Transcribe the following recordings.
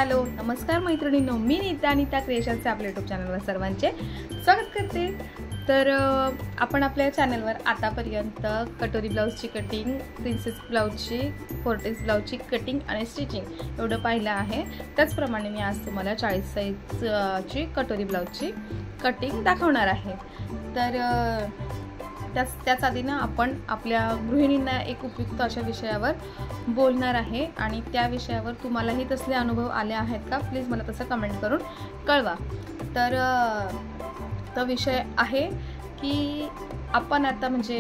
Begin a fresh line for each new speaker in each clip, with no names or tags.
Hello नमस्कार मैत्रिणींनो, मी नीता क्रिएशन्सचे आपल्या यूट्यूब चॅनलवर सर्वांचे स्वागत करते। तर आपण आपल्या चॅनलवर आतापर्यंत कटोरी ब्लाउजची कटिंग, प्रिन्सेस ब्लाउजची, फोर्टेक्स ब्लाउजची कटिंग आणि स्टिचिंग एवढं पाहिलं आहे। त्याचप्रमाणे मी आज तुम्हाला 40 साईजची कटोरी ब्लाउजची कटिंग दाखवणार आहे। तर त्याच आधी ना आपण आपल्या गृहिणींना एक उपयुक्त अशा विषयावर बोलणार आहे आणि त्या विषयावर तुम्हालाही तसले अनुभव आले आहेत का, प्लीज मला तसं कमेंट करून कळवा। तर तो विषय आहे की आपण आता म्हणजे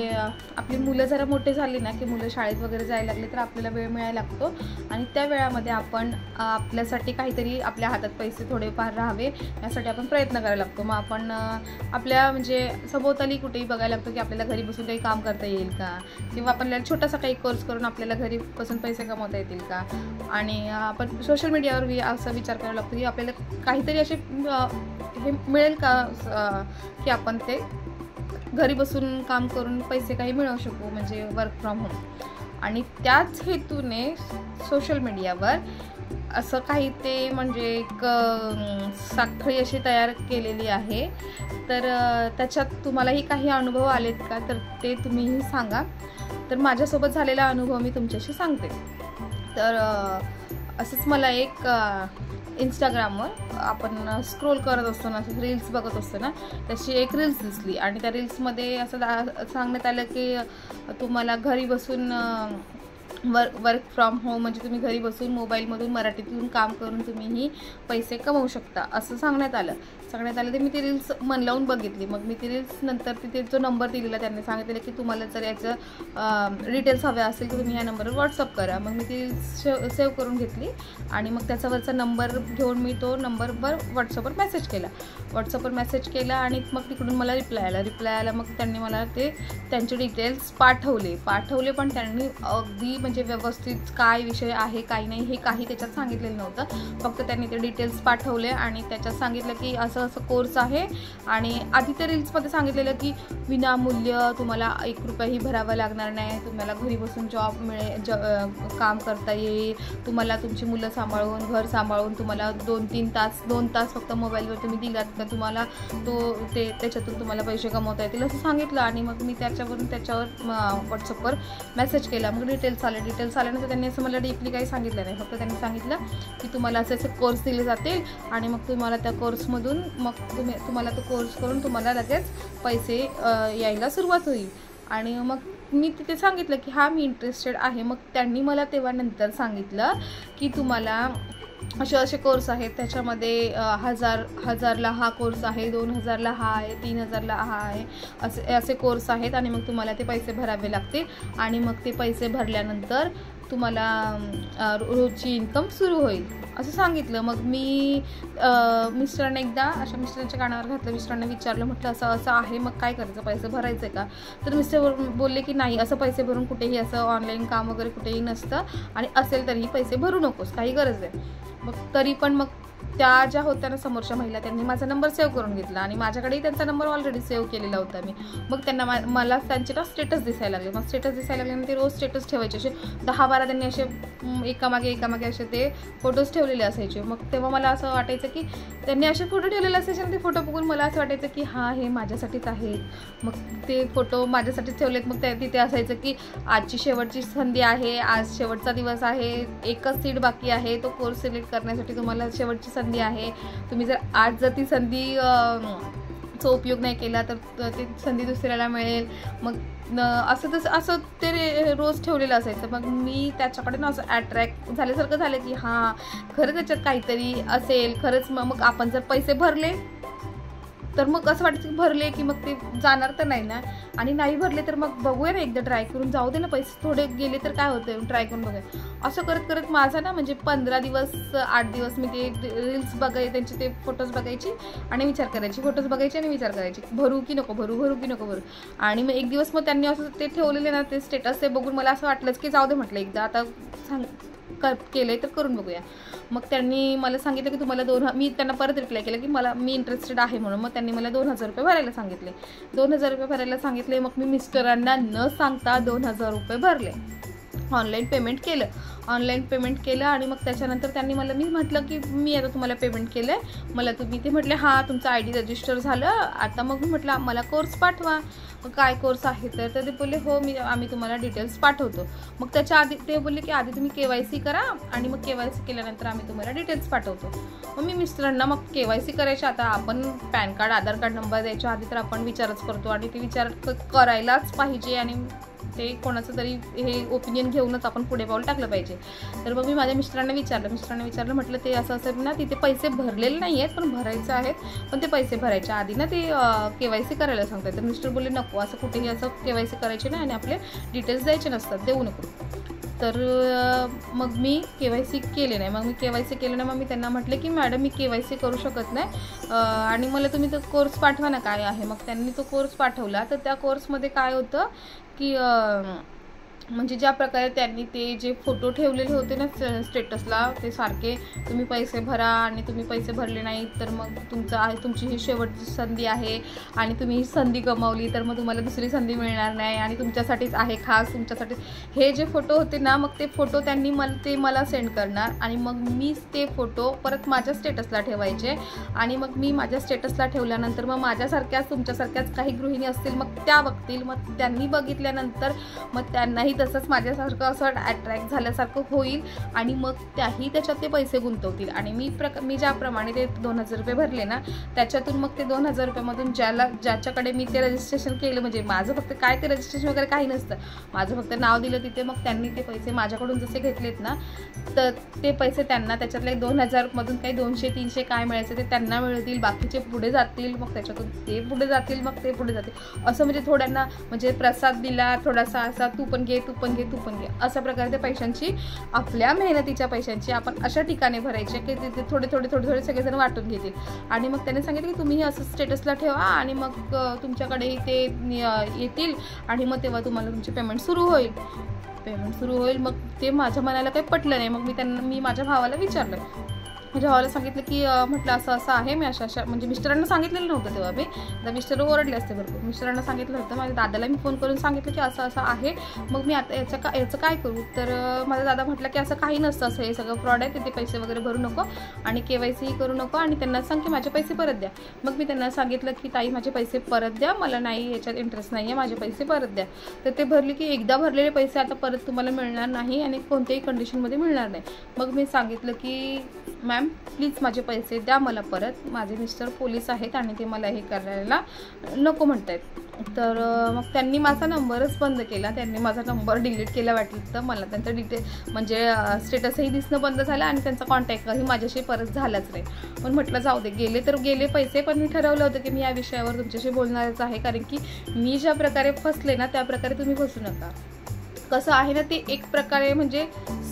आपली मुलं जरा मोठे झाली ना की मुलं शाळेत वगैरे जायला लागले तर आपल्याला वेळ मिळायला लागतो आणि त्या वेळामध्ये आपण आपल्यासाठी काहीतरी आपल्या हातात पैसे थोडेफार राहावे यासाठी आपण प्रयत्न करायला लागतो। मग आपण आपल्या म्हणजे सभोवताली कुठेही बघायला लागतो की आपल्याला घरी बसून काही काम करता येईल का, किंवा आपल्याला छोटासा काही कोर्स करून आपल्याला घरी बसून पैसे कमवता येतील का। आणि आपण सोशल मीडियावर असा विचार करायला लागतो की आपल्याला काहीतरी असे हे मिळेल का की आपण ते घरी बसून काम करून पैसे काही मिळवू शकू, म्हणजे वर्क फ्रॉम होम। आणि त्याच हेतूने सोशल मीडियावर असं काही ते म्हणजे एक साखळी अशी तयार केलेली आहे। तर त्याच्यात तुम्हालाही काही अनुभव आलेत का, तर ते तुम्हीही सांगा। तर माझ्यासोबत झालेला अनुभव मी तुमच्याशी सांगते। तर असंच मला एक इंस्टाग्रामवर आपण स्क्रोल करत असतो ना, रील्स बघत असतो ना, तशी एक रील्स दिसली आणि त्या रील्समध्ये असं सांगण्यात आलं की तुम्हाला घरी बसून वर्क फ्रॉम होम म्हणजे तुम्ही घरी बसून मोबाईलमधून मराठीतून काम करून तुम्हीही पैसे कमवू शकता असं सांगण्यात आलं। तर मी ती रील्स मन लावून बघितली। मग मी ती रील्स नंतर तिथे जो नंबर दिलेला त्यांनी सांगितलेलं की तुम्हाला जर याचं डिटेल्स हवे असेल तर तुम्ही या नंबरवर व्हॉट्सअप करा। मग मी ती रील्स सेव्ह करून घेतली आणि मग त्याच्यावरचा नंबर घेऊन मी तो नंबरवर व्हॉट्सअपवर मेसेज केला आणि मग तिकडून मला रिप्लाय आला। मग त्यांनी मला त्यांचे डिटेल्स पाठवले पण त्यांनी अगदी म्हणजे व्यवस्थित काय विषय आहे काय नाही हे काही त्याच्यात सांगितलेलं नव्हतं। फक्त त्यांनी ते डिटेल्स पाठवले आणि त्याच्यात सांगितलं की असं कोर्स आहे आणि आधी त्या रील्समध्ये सांगितलेलं की विनामूल्य तुम्हाला 1 रुपयाही भरावा लागणार नाही, तुम्हाला घरी बसून जॉब काम करता येईल, तुम्हाला तुमची मुलं सांभाळून घर सांभाळून तुम्हाला 2 तास फक्त मोबाईलवर तुम्ही दिलात का तुम्हाला त्याच्यातून तुम्हाला पैसे कमवता येतील असं सांगितलं। आणि मग मी त्याच्यावर व्हॉट्सअपवर मेसेज केला। मग डिटेल्स आल्यानंतर त्यांनी असं मला डीपली काही सांगितलं नाही, फक्त त्यांनी सांगितलं की तुम्हाला असे कोर्स दिले जातील आणि मग तुम्हाला त्या कोर्समधून मग तुम्हाला तो कोर्स करून तुम्हाला लगेच पैसे यायला सुरुवात होईल। आणि मग मी तिथे सांगितलं की हा मी इंटरेस्टेड आहे। मग त्यांनी मला तेव्हा नंतर सांगितलं की तुम्हाला असे कोर्स आहेत, त्याच्यामध्ये 1000ला हा कोर्स आहे, 2000ला हा आहे, 3000ला हा आहे, असे कोर्स आहेत आणि मग तुम्हाला ते पैसे भरावे लागतील आणि मग ते पैसे भरल्यानंतर तुम्हाला रोजची इन्कम सुरू होईल असं सांगितलं। मग मी मिस्टरांना एकदा मिस्टरांच्या कानावर घातलं, मिस्टरांना विचारलं, म्हटलं असं आहे मग काय करायचं, पैसे भरायचे का। तर मिस्टर बोलले की नाही, असं पैसे भरून कुठेही असं ऑनलाईन काम वगैरे कुठेही नसतं आणि असेल तरीही पैसे भरू नकोस, काही गरज आहे। मग तरी पण मग त्या ज्या होत्या ना समोरच्या महिला, त्यांनी माझा नंबर सेव्ह करून घेतला आणि माझ्याकडेही त्यांचा नंबर ऑलरेडी सेव्ह केलेला होता मी। मग त्यांना मला त्यांचे ना स्टेटस दिसायला लागले। मग स्टेटस दिसायला लागले आणि ते रोज स्टेटस ठेवायचे, असे 10-12 त्यांनी असे एकामागे असे ते फोटोज ठेवलेले असायचे। मग तेव्हा मला असं वाटायचं की त्यांनी असे फोटो ठेवलेले असायचे आणि ते फोटो बघून मला असं वाटायचं की हां हे माझ्यासाठीच आहेत। मग ते फोटो माझ्यासाठीच ठेवलेत। मग तिथे असायचं की आजची शेवटची संधी आहे, आज शेवटचा दिवस आहे, एकच सीट बाकी आहे, तो कोर्स सिलेक्ट करण्यासाठी तुम्हाला शेवटची संधी आहे, तुम्ही जर ती संधी चा उपयोग नाही केला तर ती संधी दुसऱ्याला मिळेल। मग असं ते रोज ठेवलेलं असायचं। मग मी त्याच्याकडे ना असं अट्रॅक्ट झाल्यासारखं झालं की हां खरंच त्याच्यात काहीतरी असेल, खरंच मग आपण जर पैसे भरले तर मग असं वाटतं की भरले की मग ते जाणार तर नाही ना, आणि नाही भरले तर मग बघूया ना एकदा ट्राय करून, जाऊ दे ना पैसे थोडे गेले तर काय होतं, ट्राय करून बघूया। असं करत माझा ना म्हणजे 15 दिवस 8 दिवस मी ते रील्स त्यांचे ते फोटोज बघायची आणि विचार करायची भरू की नको। आणि मग एक दिवस मग त्यांनी असं ते ठेवलेले ना ते स्टेटस, ते बघून मला असं वाटलंच की जाऊ दे, म्हटलं एकदा आता केलंय तर करून बघूया। मग त्यांनी मला सांगितलं की तुम्हाला मी त्यांना परत रिप्लाय केला की मी इंटरेस्टेड आहे म्हणून। मग त्यांनी मला 2000 रुपये भरायला सांगितले। 2000 रुपये भरायला सांगितले। मग मी मिस्टरांना न सांगता 2000 रुपये भरले, ऑनलाईन पेमेंट केलं। ऑनलाईन पेमेंट केलं आणि मग त्याच्यानंतर त्यांनी मी म्हटलं की मी आता तुम्हाला पेमेंट केलं आहे, मला तुम्ही ते म्हटले हां तुमचं ID रजिस्टर झालं, आता मग मी म्हटलं मला कोर्स पाठवा, काय कोर्स आहे तर ते बोलले हो आम्ही तुम्हाला डिटेल्स पाठवतो. मग त्याच्या आधी ते बोलले की आधी तुम्ही KYC करा आणि मग KYC केल्यानंतर आम्ही तुम्हाला डिटेल्स पाठवतो. मग मी मिस्टरांना मग KYC करायचे, आता आपण पॅन कार्ड आधार कार्ड नंबर द्यायच्या आधी तर आपण विचारच करतो आणि ते विचार करायलाच पाहिजे आणि ते कोणाचं तरी हे ओपिनियन घेऊनच आपण पुढे पाऊल टाकलं पाहिजे. तर मग मी माझ्या मिस्टरांना विचारलं म्हटलं ते असं ना तिथे पैसे भरलेले नाही आहेत पण भरायचे आहेत, पण ते पैसे भरायच्या आधी ना ते KYC करायला सांगतात. तर मिस्टर बोलले नको असं कुठेही असं KYC करायचे नाही आणि आपले डिटेल्स द्यायचे नसतात, देऊ नको. तर मग मी KYC केले नाही. मग मी KYC केलं नाही. मग मी त्यांना म्हटले की मॅडम मी KYC करू शकत नाही आणि मला तुम्ही तो कोर्स पाठवा ना काय आहे. मग त्यांनी तो कोर्स पाठवला. तर त्या कोर्समध्ये काय होतं की म्हणजे ज्या प्रकारे त्यांनी ते जे फोटो ठेवलेले होते ना स्टेटसला ते सारखे तुम्ही पैसे भरा आणि तुम्ही पैसे भरले नाही तर मग तुमची ही शेवटची संधी आहे आणि तुम्ही ही संधी गमावली तर मग तुम्हाला दुसरी संधी मिळणार नाही आणि तुमच्यासाठीच आहे, खास तुमच्यासाठी, हे जे फोटो होते ना मग ते फोटो त्यांनी मला सेंड करणार आणि मग मी ते फोटो परत माझ्या स्टेटसला ठेवायचे आणि मग मी माझ्या स्टेटसला ठेवल्यानंतर मग माझ्यासारख्याच तुमच्यासारख्याच काही गृहिणी असतील मग त्या बघतील, मग त्यांनी बघितल्यानंतर मग त्यांनाही तसंच माझ्यासारखं असं अट्रॅक्ट झाल्यासारखं होईल आणि मग त्याही त्याच्यात ते पैसे गुंतवतील आणि मी ज्याप्रमाणे ते 2000 रुपये भरले ना त्याच्यातून मग ते 2000 रुपयामधून ज्याच्याकडे मी ते रजिस्ट्रेशन केलं, म्हणजे माझं फक्त काय ते रजिस्ट्रेशन वगैरे काही नसतं, माझं फक्त नाव दिलं तिथे, मग त्यांनी ते पैसे माझ्याकडून जसे घेतलेत ना तर ते पैसे त्यांना त्याच्यातले 2000 मधून काही 200-300 काय मिळायचं ते त्यांना मिळतील, बाकीचे पुढे जातील, मग त्याच्यातून ते पुढे जातील, मग ते पुढे जातील, असं म्हणजे थोड्यांना म्हणजे प्रसाद दिला थोडासा असा तू पण घे अशा प्रकारे त्या पैशांची, आपल्या मेहनतीच्या पैशांची आपण अशा ठिकाणी भरायचे की तिथे थोडे सगळेजण वाटून घेतील. आणि मग त्यांनी सांगितलं की तुम्ही असं स्टेटसला ठेवा आणि मग तुमच्याकडेही ते येतील आणि मग तेव्हा तुम्हाला तुमची पेमेंट सुरू होईल. मग ते माझ्या मनाला काही पटलं नाही. मग मी माझ्या भावाला विचारलं, माझ्या भावाला सांगितलं की म्हटलं असं आहे, मी अशा म्हणजे मिस्टरांना सांगितलेलं नव्हतं तेव्हा मी, तर मिस्टर ओरडले असते भरपूर, मिस्टरांना सांगितलं होतं, माझ्या दादाला मी फोन करून सांगितलं की असं आहे, मग मी आता याचं काय करू. तर माझा दादा म्हटलं की असं काही नसतं, असं हे सगळं फ्रॉड आहे, तिथे पैसे वगैरे भरू नको आणि KYC करू नको आणि त्यांना सांग की माझे पैसे परत द्या. मग मी त्यांना सांगितलं की ताई माझे पैसे परत द्या, मला नाही याच्यात इंटरेस्ट नाही आहे, माझे पैसे परत द्या. तर ते भरले की एकदा भरलेले पैसे आता परत तुम्हाला मिळणार नाही आणि कोणत्याही कंडिशनमध्ये मिळणार नाही. मग मी सांगितलं की मॅम प्लीज माझे पैसे द्या मला परत, माझे मिस्टर पोलीस आहेत आणि ते मला हे करायला नको म्हणतायत. तर मग त्यांनी माझा नंबरच बंद केला, त्यांनी माझा नंबर डिलीट केला वाटलं तर मला, त्यांचं म्हणजे स्टेटसही दिसणं बंद झालं आणि त्यांचा कॉन्टॅक्टही माझ्याशी परत झालाच नाही. पण म्हटलं जाऊ दे, गेले तर गेले पैसे, पण मी ठरवलं होतं की मी या विषयावर तुमच्याशी बोलणारच आहे, कारण की मी ज्या प्रकारे फसले ना त्या प्रकारे तुम्ही फसू नका. कसं आहे ना ते एक प्रकारे म्हणजे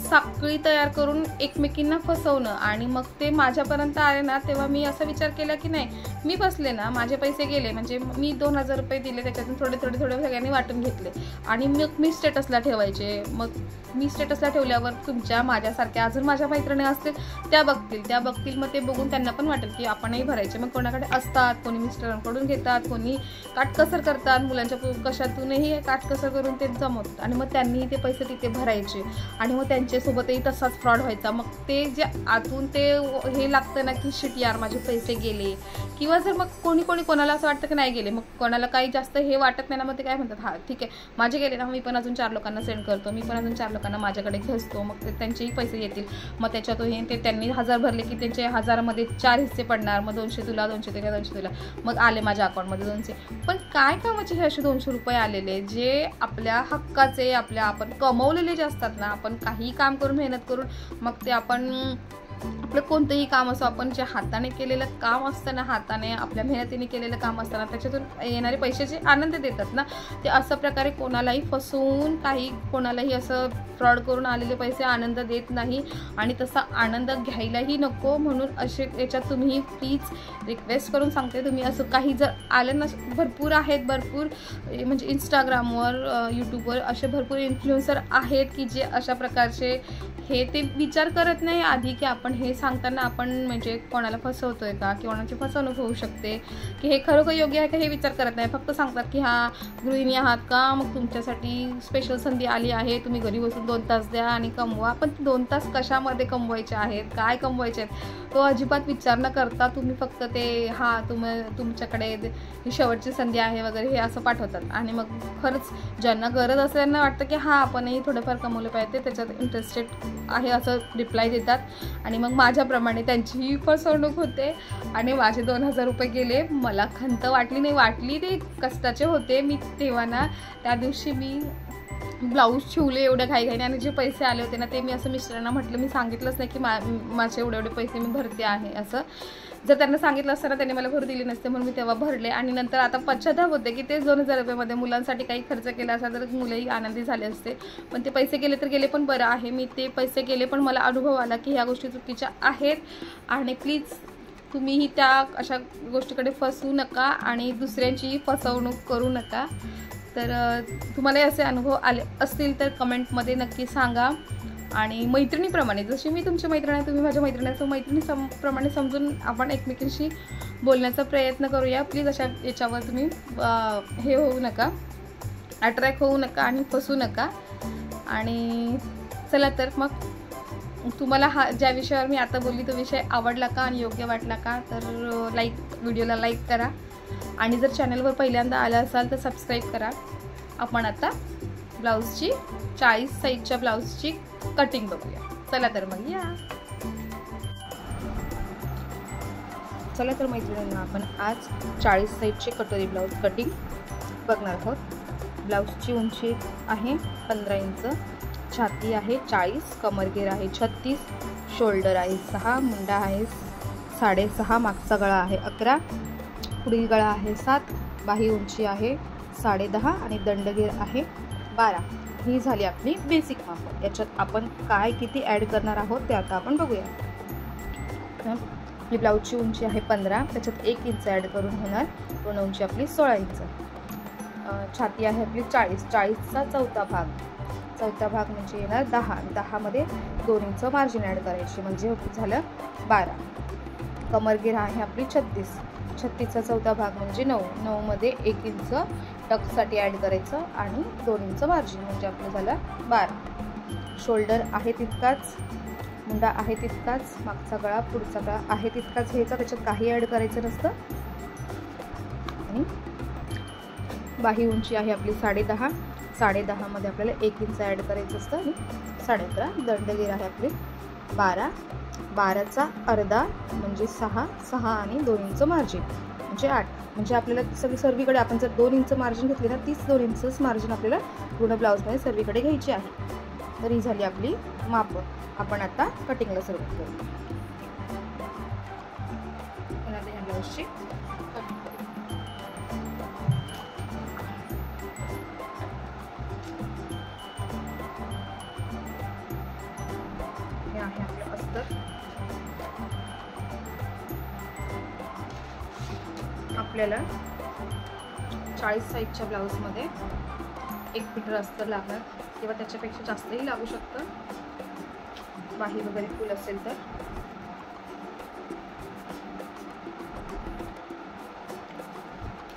साखळी तयार करून एकमेकींना फसवणं आणि मग ते माझ्यापर्यंत आले ना तेव्हा मी असा विचार केला की नाही मी फसले ना, माझे पैसे गेले, म्हणजे मी 2000 रुपये दिले त्याच्यातून थोडे सगळ्यांनी वाटून घेतले आणि मग मी स्टेटसला ठेवायचे. मग मी स्टेटसला ठेवल्यावर माझ्यासारख्या अजून माझ्या मैत्रिणी असतील त्या बघतील मग ते बघून त्यांना पण वाटेल की आपणही भरायचे. मग कोणाकडे असतात, कोणी मिस्टरांकडून घेतात, कोणी काटकसर करतात, मुलांच्या कशातूनही काटकसर करून ते जमवतात आणि मग त्यांनी ते पैसे तिथे भरायचे आणि मग त्यांच्यासोबतही तसाच फ्रॉड व्हायचा. मग ते जे आतून ते हे लागतं ना की शिट यार माझे पैसे गेले, किंवा जर मग कोणाला असं वाटतं की नाही गेले, मग कोणाला काही जास्त हे वाटत नाही ना, मग ते काय म्हणतात हां ठीक आहे माझे गेले ना, मी पण अजून 4 लोकांना सेंड करतो, मी पण अजून 4 लोकांना माझ्याकडे घेसतो, मग ते त्यांचेही पैसे येतील. मग त्याच्यातून ते त्यांनी 1000 भरले की त्यांचे 1000मध्ये 4 हिस्से पडणार, मग 200 तुला, 200 तुला, मग आले माझ्या अकाउंटमध्ये 200. पण काय कामाचे हे असे 200 रुपये आलेले जे आपल्या हक्काचे, आपण कमवलेले जे असतात ना, आपण काही काम करून मेहनत करून मग ते आपलं कोणतंही काम असो, आपण जे हाताने केलेलं काम असतं ना, हाताने आपल्या मेहनतीने केलेलं काम असताना त्याच्यातून येणारे पैसे जे आनंद देतात ना, ते अशा प्रकारे कोणालाही फसवून कोणालाही असं फ्रॉड करून आलेले पैसे आनंद देत नाही आणि तसा आनंद घ्यायलाही नको. म्हणून असे याच्यात तुम्ही प्लीज रिक्वेस्ट करून सांगते, तुम्ही असं काही जर आलं ना, भरपूर म्हणजे इंस्टाग्रामवर, यूट्यूबवर असे भरपूर इन्फ्लुएन्सर आहेत की जे अशा प्रकारचे ते विचार करत नाही आधी की आपण पण हे सांगताना आपण म्हणजे कोणाला फसवतोय का किंवा कोणाची फसवणूक होऊ शकते की हे खरोखर योग्य आहे का हे विचार करत नाही. फक्त सांगतात की हा गृहिणी आहात का, मग तुमच्यासाठी स्पेशल संधी आली आहे, तुम्ही घरी बसून 2 तास द्या आणि कमवा. पण 2 तास कशामध्ये कमवायचे आहेत, काय कमवायचे आहेत तो अजिबात विचार न करता तुम्ही फक्त ते तुमच्याकडे ही शेवटची संधी आहे वगैरे हे असं पाठवतात. आणि मग खरंच ज्यांना गरज असल्यानं वाटतं की हा आपणही थोडंफार कमवलं पाहिजे त्याच्यात इंटरेस्टेड आहे असं रिप्लाय देतात. आणि मग माझ्याप्रमाणे त्यांचीही फसवणूक होते आणि माझे 2000 रुपये गेले. मला खंत वाटली नाही, वाटली ते कष्टाचे होते. मी तेव्हा ना त्या दिवशी मी ब्लाऊज शिवले एवढ्या घाईघाईने आणि जे पैसे आले होते ना ते मी असं मिस्टरांना म्हटलं, मी सांगितलंच नाही की माझे एवढे पैसे मी भरते आहे असं. जर त्यांना सांगितलं असताना त्यांनी मला भरू दिली नसते म्हणून मी तेव्हा भरले. आणि नंतर आता पश्चाताप होते की तेच 2000 रुपयामध्ये मुलांसाठी काही खर्च केला असता तर मुलंही आनंदी झाले असते. पण ते पैसे गेले तर गेले, पण बरं आहे मी ते पैसे गेले पण मला अनुभव आला की ह्या गोष्टी चुकीच्या आहेत. आणि प्लीज तुम्हीही त्या अशा गोष्टीकडे फसू नका आणि दुसऱ्यांचीही फसवणूक करू नका. तर तुम्हालाही असे अनुभव आले असतील तर कमेंटमध्ये नक्की सांगा. आणि मैत्रिणीप्रमाणे जशी मी तुमची मैत्रीण आहे तुम्ही माझ्या मैत्रिणीचं मैत्रिणीप्रमाणे समजून आपण एकमेकींशी बोलण्याचा प्रयत्न करूया. प्लीज अशा याच्यावर तुम्ही हे होऊ नका, अट्रॅक्ट होऊ नका आणि फसू नका. आणि चला तर मग तुम्हाला हा ज्या विषयावर मी आता बोलली तो विषय आवडला का आणि योग्य वाटला का तर व्हिडिओला लाईक करा. आणि जर चॅनलवर पहिल्यांदा आला असाल तर सबस्क्राईब करा. आपण आता ब्लाऊजची 40 साईजच्या ब्लाऊजची कटिंग बघूया. चला तर मग या. चला तर मैत्रिणींना आपण आज 40 साईजचे कटोरी ब्लाऊज कटिंग बघणार आहोत. ब्लाऊजची उंची आहे 15 इंच, छाती आहे 40, कमरघेर आहे 36, शोल्डर आहे 6, मुंडा आहे 6.5, मागचा गळा आहे 11, पुढील गळा आहे 7, बाही उंची आहे 10.5 आणि दंडघेर आहे 12. ही झाली आपली बेसिक माप. याच्यात आपण काय किती ॲड करणार आहोत ते आता आपण बघूया. आपली ब्लाऊजची उंची आहे 15, त्याच्यात 1 इंच ॲड करून होणार, पूर्ण उंची आपली 16 इंच. छाती आहे आपली 40, 40चा चौथा भाग म्हणजे येणार 10, 10मध्ये 2 इंच मार्जिन ॲड करायची म्हणजे झालं 12. कमरघेर आहे आपली 36, 36चा चौथा भाग म्हणजे 9, 9मध्ये 1 इंच टक्ससाठी ॲड करायचं आणि 2 इंच मार्जिन म्हणजे आपलं झालं 12. शोल्डर आहे तितकाच, मुंडा आहे तितकाच, मागचा गळा पुढचा गळा आहे तितकाच घ्यायचा, त्याच्यात काही ॲड करायचं नसतं. आणि बाही उंची आहे आपली 10.5, 10.5मध्ये आपल्याला 1 इंच ॲड करायचं असतं आणि 11.5. दंडघेर आहे आपली 12, 12चा अर्धा म्हणजे 6, 6 आणि 2 इंच मार्जिन म्हणजे 8. म्हणजे आपल्याला सर्वीकडे आपण जर 2 इंच मार्जिन घेतली ना 30-2 इंचच मार्जिन आपल्याला पूर्ण ब्लाऊजमध्ये सर्वीकडे घ्यायची आहे. तर ही झाली आपली माप. आपण आता कटिंगला सुरुवात करू. या ब्लाऊजची हे आहे आपलं अस्तर. आपल्याला 40 साईजच्या ब्लाऊजमध्ये 1 मीटर अस्तर लागणार किंवा त्याच्यापेक्षा जास्तही लागू शकतं, बाही वगैरे फुल असेल तर.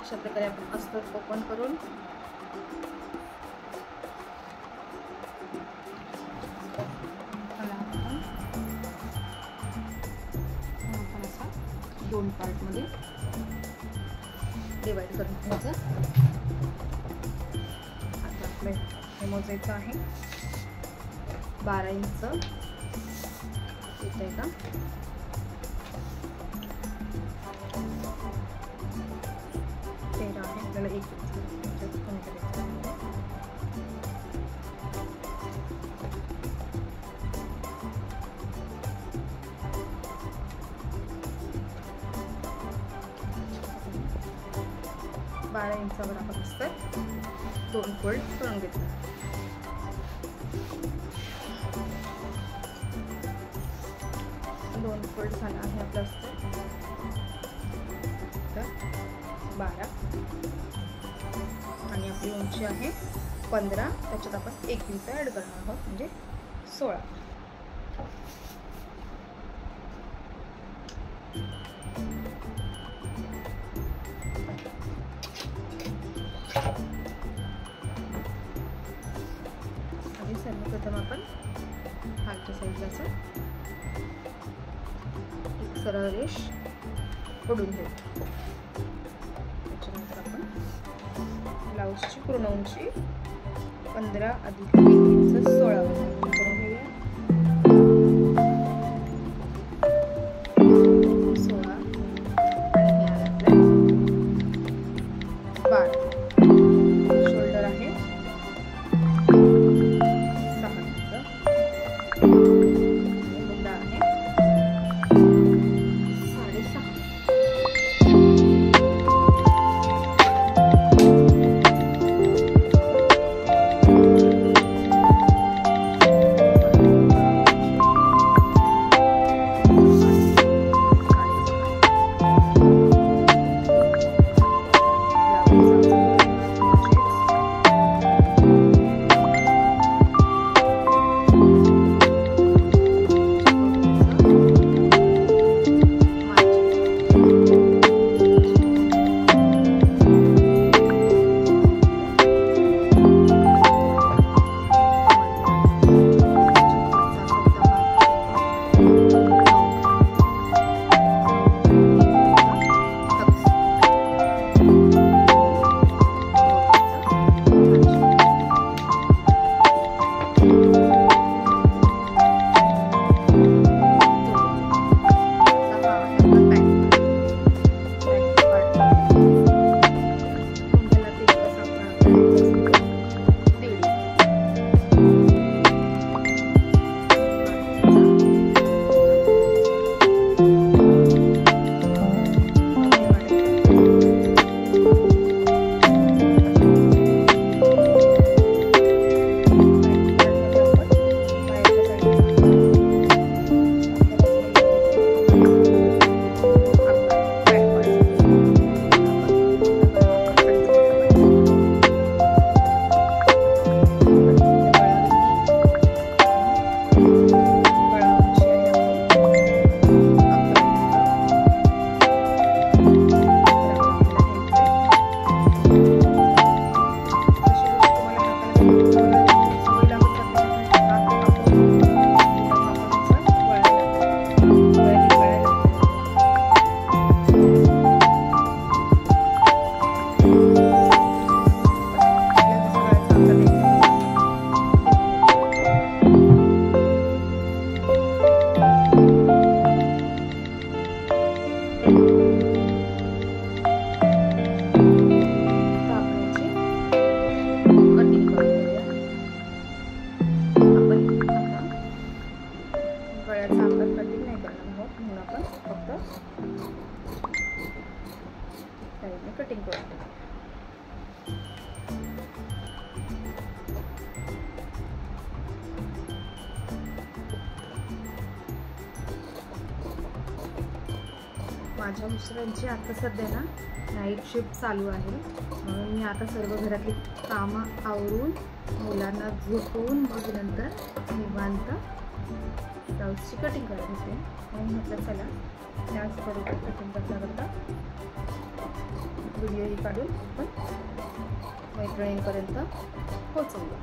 अशा प्रकारे आपण अस्तर ओपन करून असा 2 पार्टमध्ये डिवाइड करून घ्यायचं. आता आपलं हे मोजायचं आहे 12 इंच येत आहे का, 13 आहे, आपल्याला 1 इंच कमी करायचं आहे. बारा इंचावर आपण अस्तर 2 फोल्ड करून घेतलं. फोल्ड झाला आहे आपलं अस्तर. तर 12 आणि आपली उंची आहे 15, त्याच्यात आपण 1 इंच ॲड करणार आहोत म्हणजे 16. आणि सर्वप्रथम आपण खालच्या साईडला असं एक सरळ रेष ओढून घेऊ. त्याच्यानंतर आपण ब्लाऊजची पूर्ण उंची 15 अधिक 1 इंच 16 करून घेऊया. 16 आणि हे आहे आपलं 12. शोल्डर आहे 6 इंच आणि मुंडा आहे 6.5. कटिंग करू. माझ्या मिस्टरांची आता सध्या ना नाईट शिफ्ट चालू आहे, म्हणून मी आता सर्व घरातली कामं आवरून मुलांना झोपवून मग नंतर निवांत ब्लाऊजची कटिंग करत होते. म्हणून म्हटलं चला त्याच बरोबर कटिंग करता व्हिडिओही काढून आपण मैत्रिणींपर्यंत पोहोचवलं.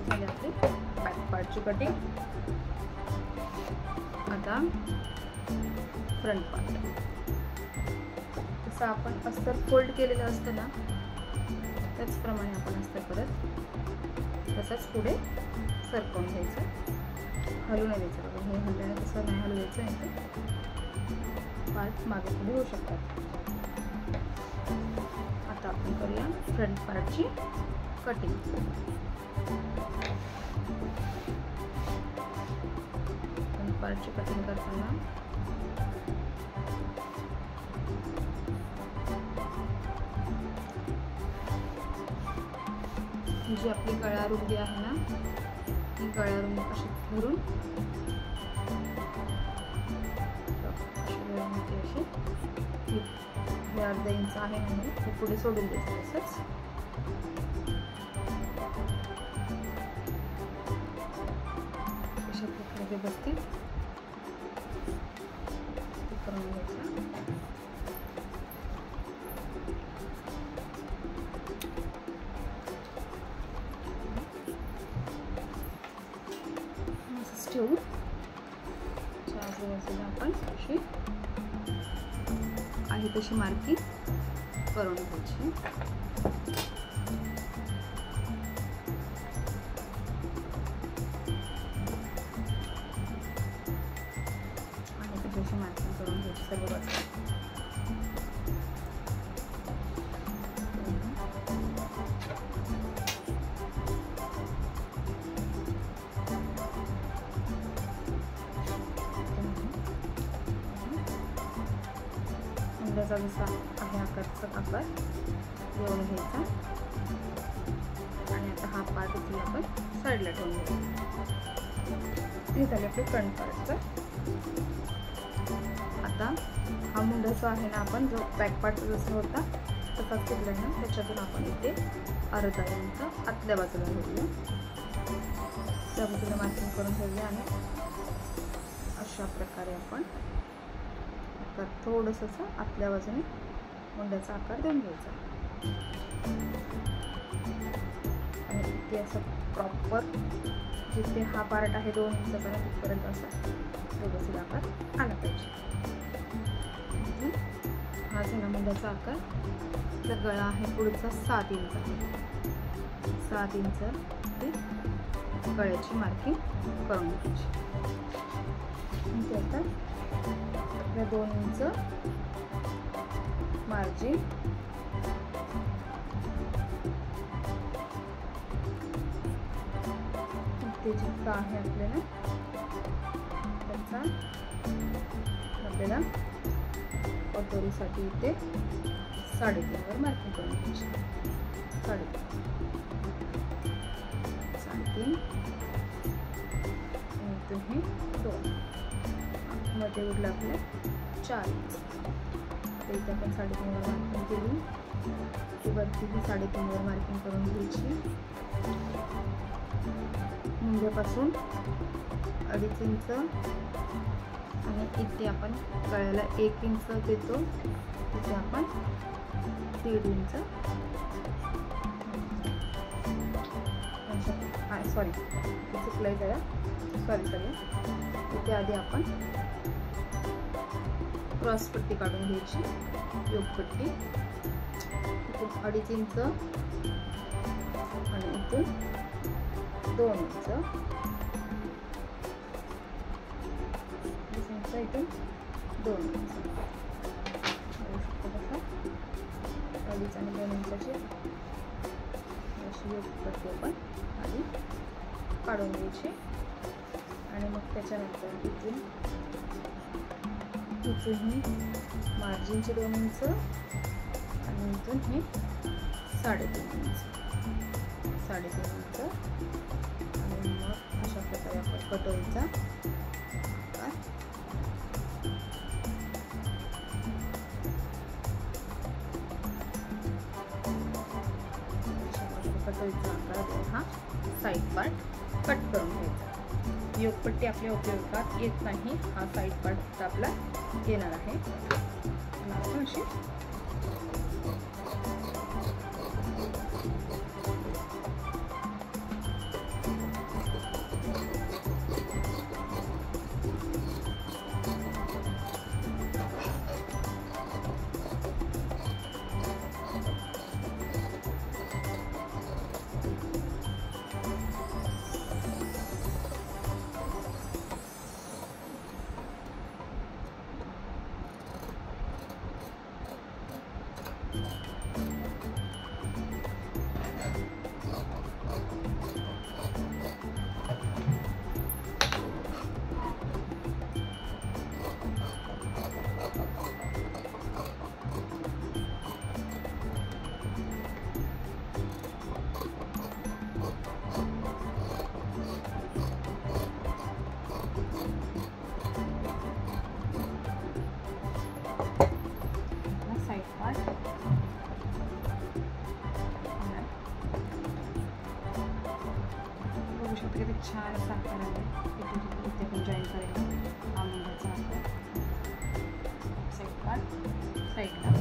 झाली आपली बॅक पार्टची कटिंग. आता फ्रंट पार्ट. जसं आपण अस्तर फोल्ड केलेलं असतं ना त्याचप्रमाणे आपण अस्तर करत तसंच पुढे सरकवून घ्यायचं, हलू नाही द्यायचं. बघा हे हलल्याने तसं नाही हलू द्यायचं, नाही तर पार्ट मागे पुढे होऊ शकतात. आता आपण करूया फ्रंट पार्टची कटिंग. फ्रंट पार्टची कटिंग करताना जी आपली गळा रुंदी आहे ना, ही गळा रुंदी अशी धरून अशी हे अर्धा इंच आहे म्हणून हे पुढे सोडून द्यायचं. तसंच अशा प्रकारे बसतील करून घ्यायचा. ठेवू आजूबाजूला आपण अशी आहे तशी मार्किंग करून घ्यायची. आहे तशी मार्किंग करून घ्यायची सर्व बाजूला. मुंड्याचा जसा आहे आकारचा आकार घेऊन घ्यायचा आणि आता हा पार्ट इथे आपण साईडला ठेवून घ्यायचा. हे झाले आपले फ्रंट पार्टचं. आता हा मुंडा जो आहे ना, आपण जो बॅक पार्ट जसा होता तसाच घेतला ना, त्याच्यातून आपण इथे अर्धा इंच आतल्या बाजूला घेऊया. त्या बाजूला मार्किंग करून ठेवूया आणि अशा प्रकारे आपण तर थोडंसं आतल्या बाजूने मुंड्याचा आकार देऊन घ्यायचा आणि इथे असं प्रॉपर जिथे हा पार्ट आहे 2 इंचापर्यंत तिथपर्यंत असा व्यवस्थित आकार आला पाहिजे. हा झाला मुंड्याचा आकार. तर गळा आहे पुढचा 7 इंच आहे. 7 इंच ते गळ्याची मार्किंग करून घ्यायची. आता आपल्या 2 इंच मार्जिन ते जितकं आहे आपल्याला त्याचा आपल्याला कटोरीसाठी इथे 3.5 वर मार्किंग करून घ्यायची. 3.5 आणि इथून हे 2 मध्ये उरलं आपल्या 4 इंच. आता इथे आपण 3.5 वर मार्किंग केली. वरती ही 3.5 वर मार्किंग करून घ्यायची. मुंड्यापासून 2.5 इंच आणि इथे आपण गळ्याला 1 इंच देतो. तिथे आपण 1.5 इंच सॉरी चुकलंय जरा सॉरी इथे आधी आपण क्रॉस पट्टी काढून घ्यायची. योगपट्टी इथून 2.5 इंच आणि इथून 2 इंच इथून 2 इंच 2.5 आणि 2 इंचाची अशी योगपट्टी आपण आधी काढून घ्यायची आणि मग त्याच्यानंतर इथून ही मार्जिनचे 2 इंच आणि इथून हे 3.5 इंच आणि मग अशा प्रकारे आपण कटोरीचा आकार कटोरीचा आकार हा साईड पार्ट कट करून घ्यायचा. योगपट्टी आपल्या उपयोगात येत नाही. हा साईड पार्ट आपला येणार आहे. आपण अशी किती छान असा आकार आहे. इथे पण जॉईन करायला हा मुंड्याचा आकार साईड काढ साईडला.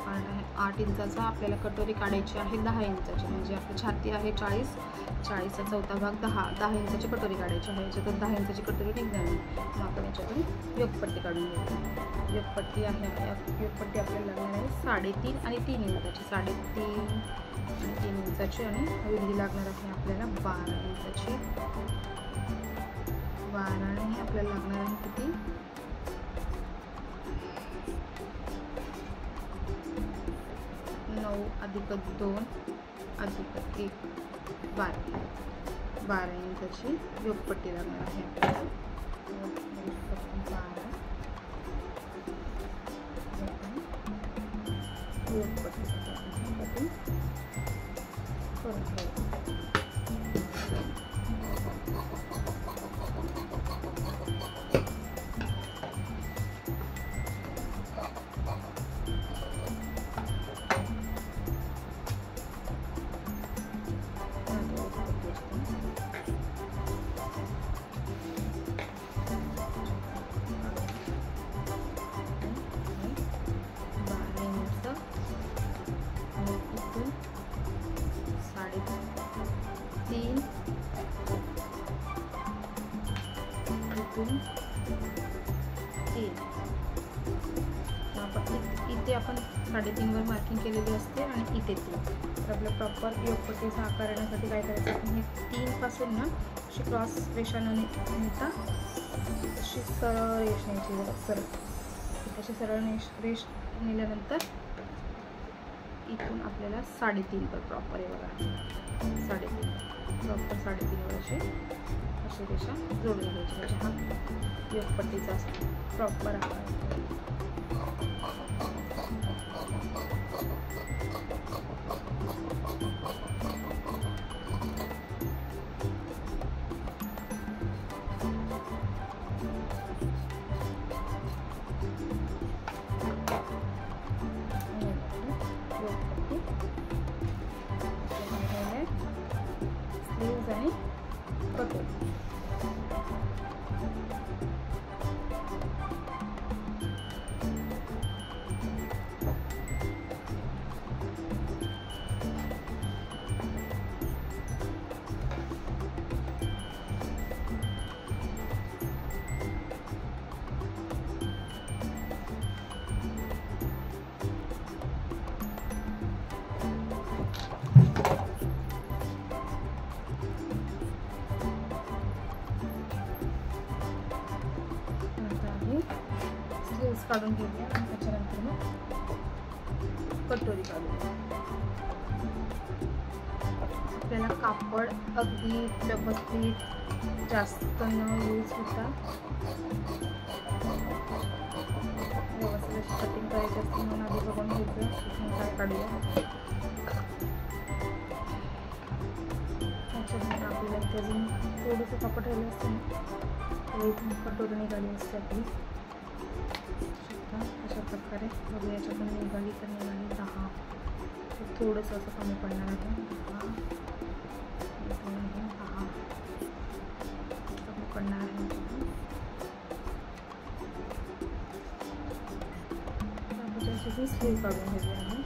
पार्ट आहे 8 इंचाचा. आपल्याला कटोरी काढायची आहे 10 इंचाची. म्हणजे आपली छाती आहे 40चा चौथा भाग 10 इंचाची कटोरी काढायची आहे. याच्यातून 10 इंचाची कटोरी निघणार नाही. मग आपण याच्यातून योगपट्टी काढून घेऊ. योगपट्टी आहे, योगपट्टी आपल्याला लागणार आहे 3.5 आणि 3 इंचाची. 3.5 आणि 3 इंचाची. आणि रुंदी लागणार आहे आपल्याला 12 इंचाची. 12 आणि आपल्याला लागणार आहे किती 9 अधिक 2 अधिक 1 12 इंचाची योगपट्टी लागणार आहे आपल्याला. 12 योगपट्टी करून घ्यायची. इथे आपण 3.5 वर मार्किंग केलेली असते आणि इथे 3. तर आपल्या प्रॉपर योगपट्टीचा आकार येण्यासाठी काय करायचं, आपण हे 3 पासून ना अशी क्रॉस रेषा न नेता अशी सरळ रेष न्यायची. सरळ अशी सरळ रेष नेल्यानंतर इथून आपल्याला 3.5 वर प्रॉपर आहे बघा. 3.5 प्रॉपर 3.5 वर अशी रेषा जोडून घ्यायची. म्हणजे हा योगपट्टीचा प्रॉपर आकार. आणि कटोरी काढून घेऊया. आणि त्याच्यानंतर मग कटोरी काढूया. आपल्याला कापड अगदी व्यवस्थित जास्त न यूज होता व्यवस्थित कटिंग करायची असते म्हणून आधी बघून घ्यायचं. काय काढूया त्याच्यानंतर आपल्याला इथे अजून थोडंसं कापड राहिलं असतं ना इथून कटोरी निघाली असते आपली. अशा प्रकारे बघू याच्यातून निघाली तर निघाली 10. थोडंसं असं कमी पडणार आहे 10 कमी पडणार आहे. त्याच्यासाठी स्लीव काढून घेतली आहे.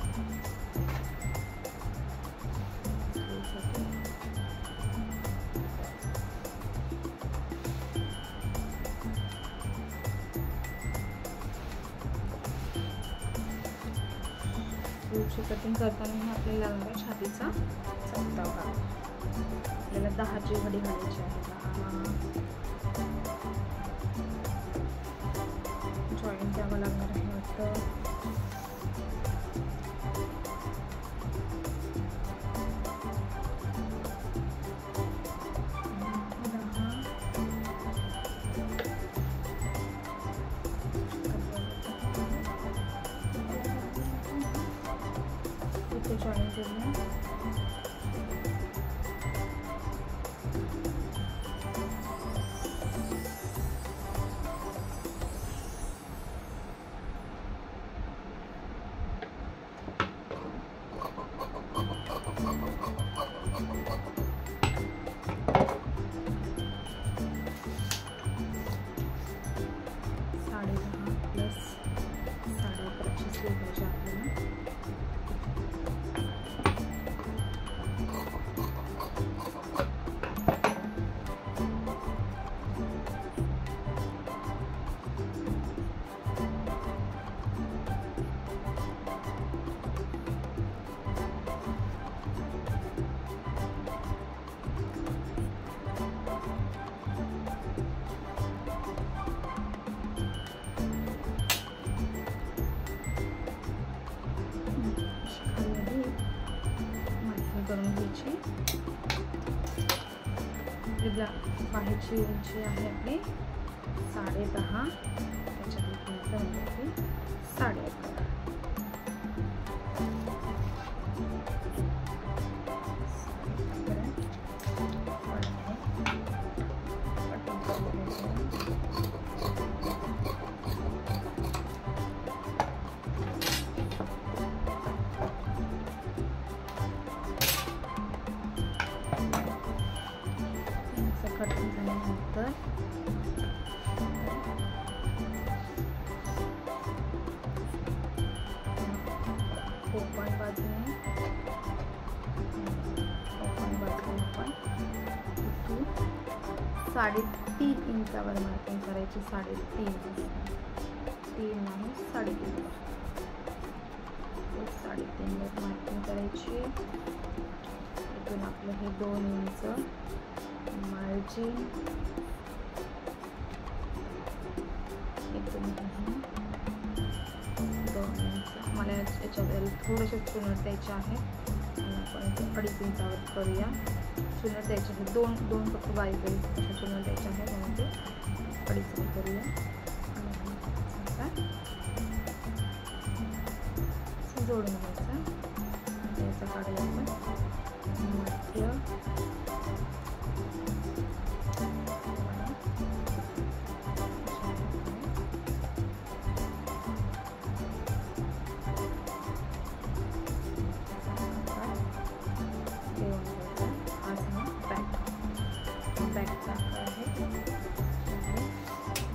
स्लीवची कटिंग करताना आपल्याला लागणार आहे छातीचा चौथा भाग. आपल्याला 10ची घडी घालायची आहे. 10 जॉईंट द्यावं लागणार आहे वाटतं. जॉईन करूया. करून घ्यायची. बाहेरची उंची आहे आपली 10.5, त्याच्यातली किंमत म्हणजे 11.5. कटिंग झाल्यानंतर ओपन बाजूने आपण 3.5 इंचावर मार्किंग करायची. 3.5 नाही 3.5 वर मार्किंग करायची. इथून आपलं हे 2 इंच मार्जिन, इथून 2 इंच. मला याच्यावर थोडेसे चुनर द्यायचे आहे. आपण 2.5 इंचावर करूया. चुनर द्यायचे आहे 2 फक्त बारीक बारीक चुनर द्यायचे आहे, म्हणून ते 2.5 करूया. जोडून घ्यायचा. याचा काढूया आपण मध्य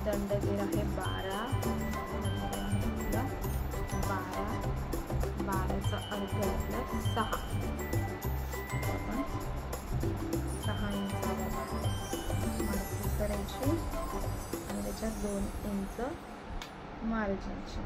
दंडगेर आहे 12. 12चा अर्थ आपला 6. आपण 6 इंचावर मार्किंग करायची आणि त्याच्यात 2 इंच मार्जिनची.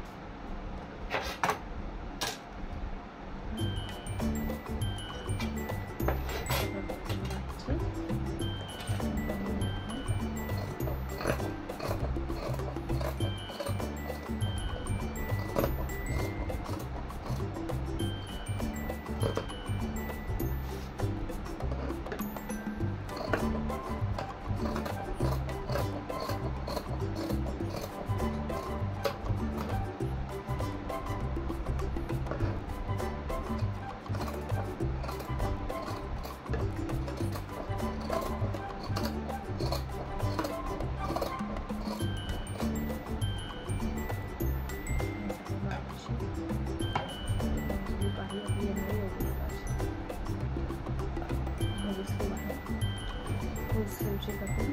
स्लीवची कटिंग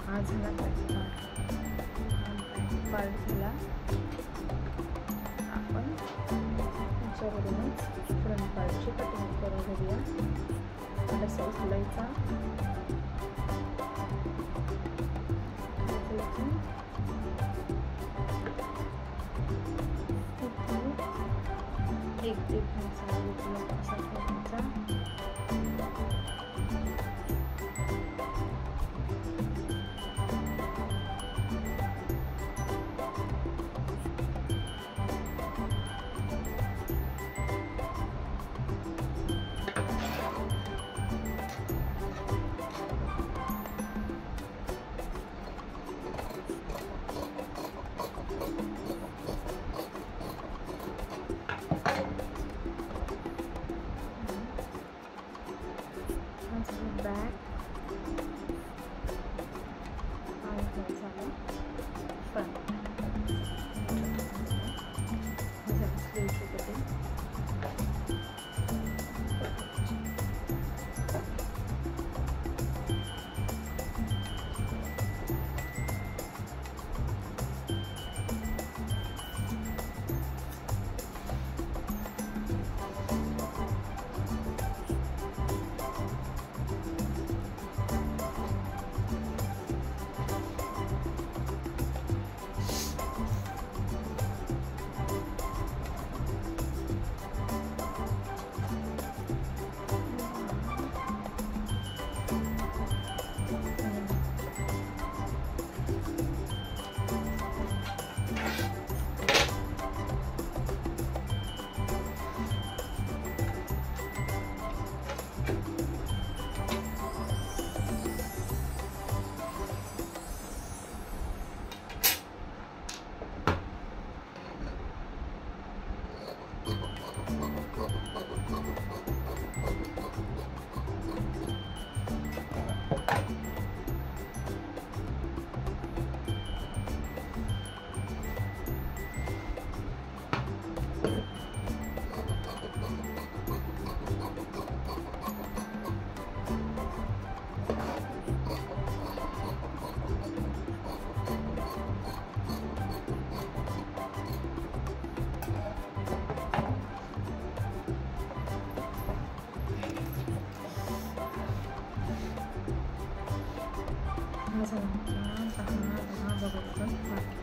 हा झाला पार्ट झाला. आपण त्याच्यावरूनच फ्रंट पार्टची कटिंग करून घेऊया. आता सॉस लावायचा. एक असा ठेवायचा.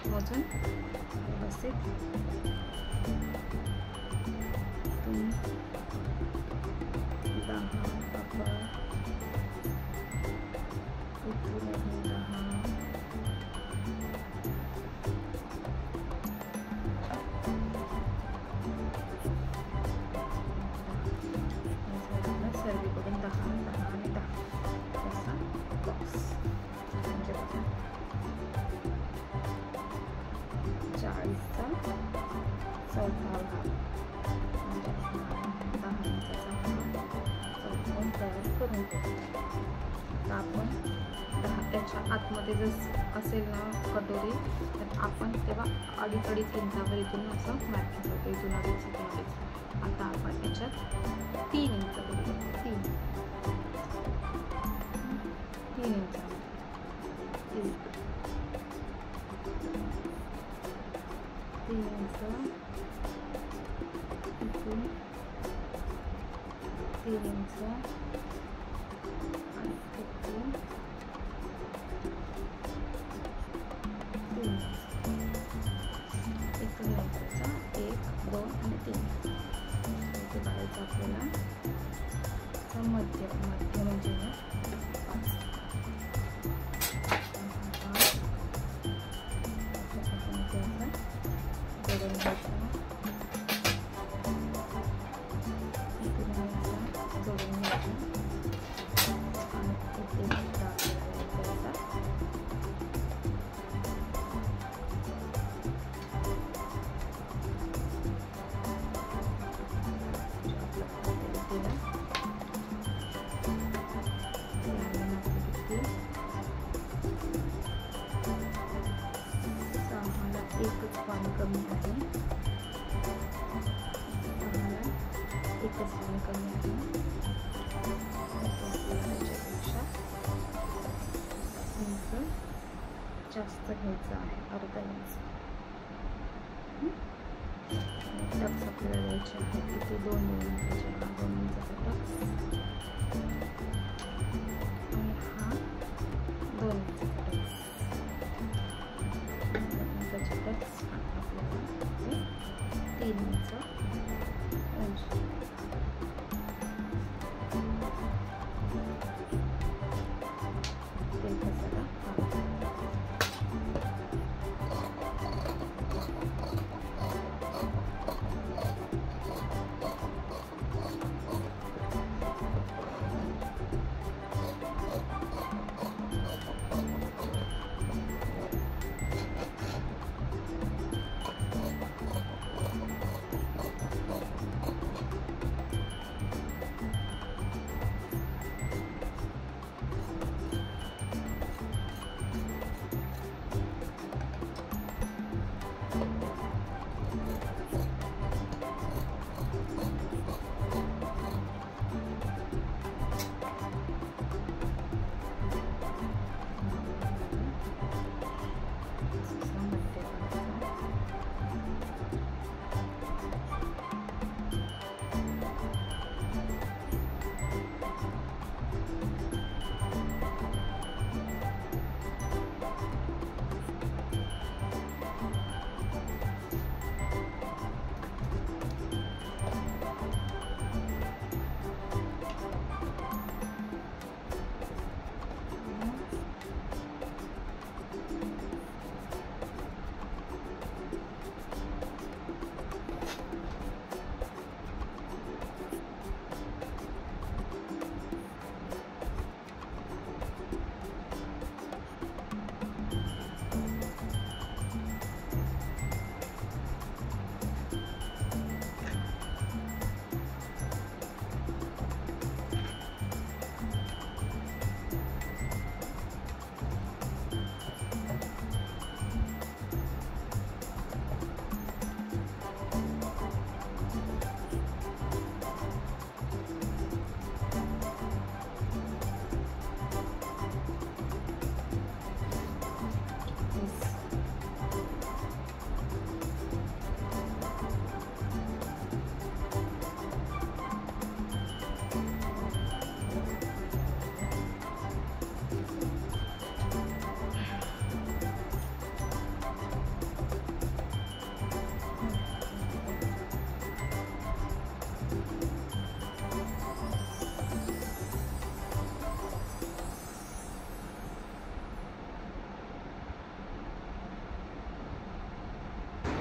मोजून व्यवस्थित 3 10 आपण इथून 10 सर्वीकडून 10 आणि 10 असा बॉक्स म्हणजे बघा 40चा चौथा भाग म्हणजे 10 इंचाचा चौकोन तयार करून घेऊ. तर आपण 10 त्याच्या आतमध्ये जर असेल ना कटोरी तर आपण तेव्हा 2.5 इंचावर इथून असं मार्किंग करतो, इथून 2.5 इथून 2.5. आता आपण याच्यात 3 इंच करूया, 3 इंच 3 इंच इथून 3 इंच आणि इथून 3 इंच. इथून इंचाचा 1 2 आणि 3 इथे काढायचं आपल्याला. मध्य म्हणजे ना 5 जोडून घ्यायचा, इथून जोडून घ्यायचा आणि इथे दाखवायचा. एकच पाणी कमी आहे, 1च पाणी कमी आहे. त्याच्यापेक्षा इंच जास्त घ्यायचं आहे, अर्धा इंच. टक्स आपल्याला द्यायचे आहे, इथे 2 इंचाचे 2 इंचाचा टक्स आणि हा 2 इंचाचा टक्स. टक्स आपल्याला 3 इंच उंची. ते कसाला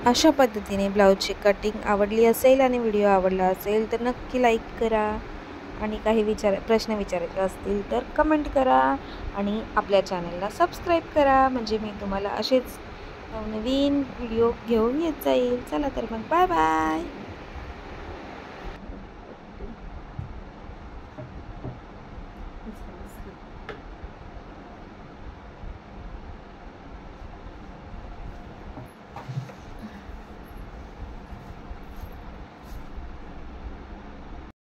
अशा पद्धतीने ब्लाऊजची कटिंग आवडली असेल आणि व्हिडिओ आवडला असेल तर नक्की लाईक करा आणि काही प्रश्न विचारायचे असतील तर कमेंट करा आणि आपल्या चॅनलला सबस्क्राईब करा, म्हणजे मी तुम्हाला असेच नवीन व्हिडिओ घेऊन येत जाईल. चला तर मग बाय बाय.